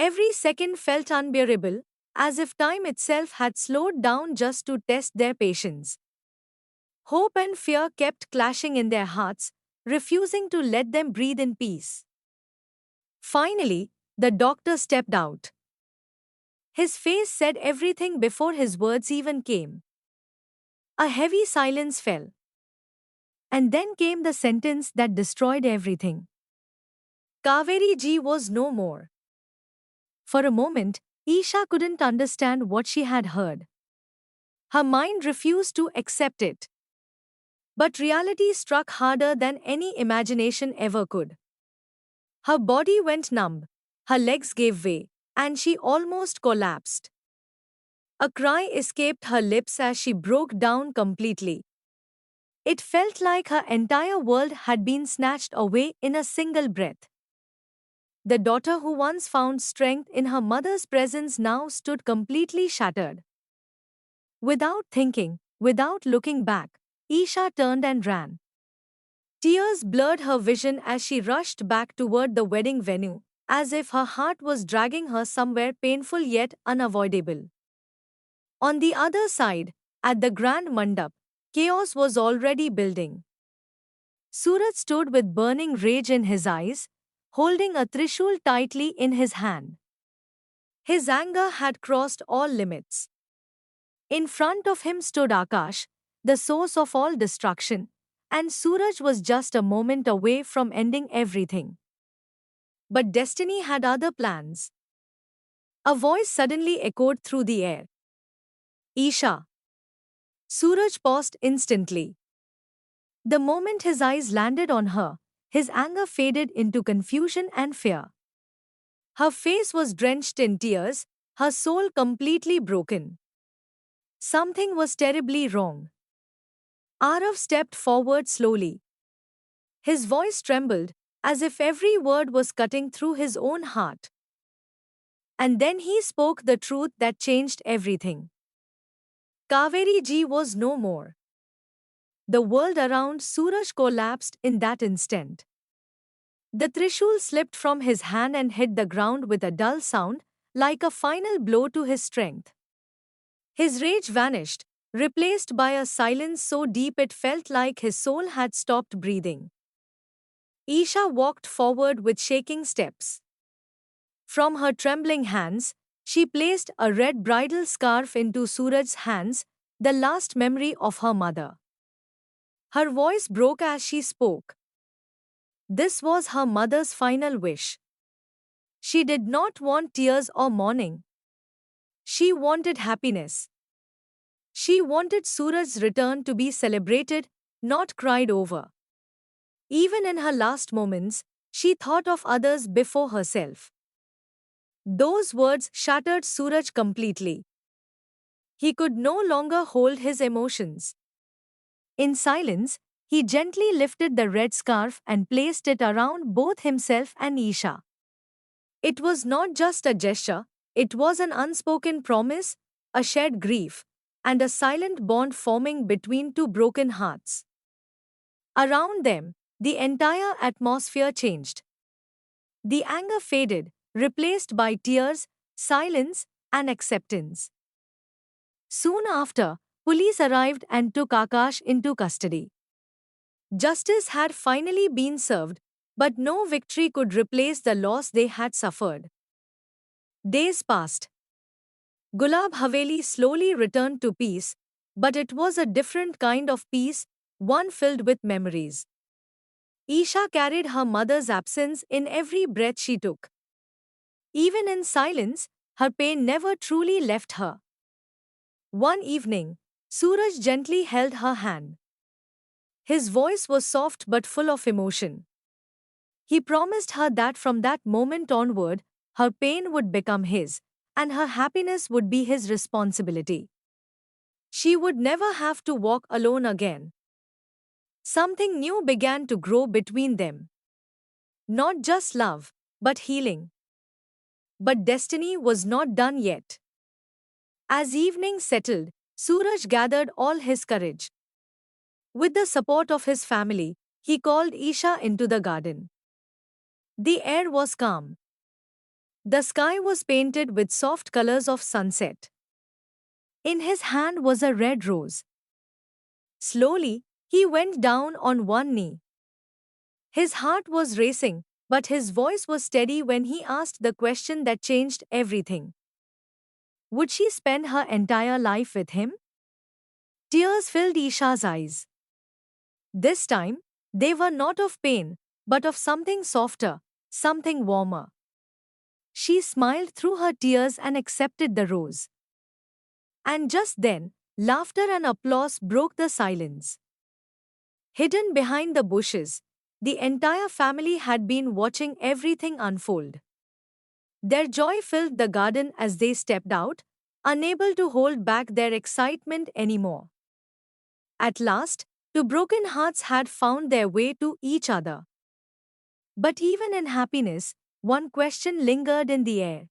Every second felt unbearable, as if time itself had slowed down just to test their patience. Hope and fear kept clashing in their hearts, refusing to let them breathe in peace. Finally, the doctor stepped out. His face said everything before his words even came. A heavy silence fell. And then came the sentence that destroyed everything. Kaveri ji was no more. For a moment, Isha couldn't understand what she had heard. Her mind refused to accept it. But reality struck harder than any imagination ever could. Her body went numb, her legs gave way, and she almost collapsed. A cry escaped her lips as she broke down completely. It felt like her entire world had been snatched away in a single breath. The daughter who once found strength in her mother's presence now stood completely shattered. Without thinking, without looking back, Isha turned and ran. Tears blurred her vision as she rushed back toward the wedding venue, as if her heart was dragging her somewhere painful yet unavoidable. On the other side, at the grand mandap, chaos was already building. Suraj stood with burning rage in his eyes, holding a trishul tightly in his hand. His anger had crossed all limits. In front of him stood Akash, the source of all destruction, and Suraj was just a moment away from ending everything. But destiny had other plans. A voice suddenly echoed through the air. Isha. Suraj paused instantly. The moment his eyes landed on her, his anger faded into confusion and fear. Her face was drenched in tears, her soul completely broken. Something was terribly wrong. Arav stepped forward slowly. His voice trembled, as if every word was cutting through his own heart. And then he spoke the truth that changed everything. Kaveri ji was no more. The world around Suraj collapsed in that instant. The trishul slipped from his hand and hit the ground with a dull sound, like a final blow to his strength. His rage vanished, replaced by a silence so deep it felt like his soul had stopped breathing. Isha walked forward with shaking steps. From her trembling hands, she placed a red bridal scarf into Suraj's hands, the last memory of her mother. Her voice broke as she spoke. This was her mother's final wish. She did not want tears or mourning. She wanted happiness. She wanted Suraj's return to be celebrated, not cried over. Even in her last moments, she thought of others before herself. Those words shattered Suraj completely. He could no longer hold his emotions. In silence, he gently lifted the red scarf and placed it around both himself and Isha. It was not just a gesture, it was an unspoken promise, a shared grief, and a silent bond forming between two broken hearts. Around them, the entire atmosphere changed. The anger faded, replaced by tears, silence, and acceptance. Soon after, police arrived and took Akash into custody. Justice had finally been served, but no victory could replace the loss they had suffered. Days passed. Gulab Haveli slowly returned to peace, but it was a different kind of peace, one filled with memories. Isha carried her mother's absence in every breath she took. Even in silence, her pain never truly left her. One evening, Suraj gently held her hand. His voice was soft but full of emotion. He promised her that from that moment onward, her pain would become his, and her happiness would be his responsibility. She would never have to walk alone again. Something new began to grow between them. Not just love, but healing. But destiny was not done yet. As evening settled, Suraj gathered all his courage. With the support of his family, he called Isha into the garden. The air was calm. The sky was painted with soft colors of sunset. In his hand was a red rose. Slowly, he went down on one knee. His heart was racing, but his voice was steady when he asked the question that changed everything. Would she spend her entire life with him? Tears filled Isha's eyes. This time, they were not of pain, but of something softer, something warmer. She smiled through her tears and accepted the rose. And just then, laughter and applause broke the silence. Hidden behind the bushes, the entire family had been watching everything unfold. Their joy filled the garden as they stepped out, unable to hold back their excitement anymore. At last, two broken hearts had found their way to each other. But even in happiness, one question lingered in the air.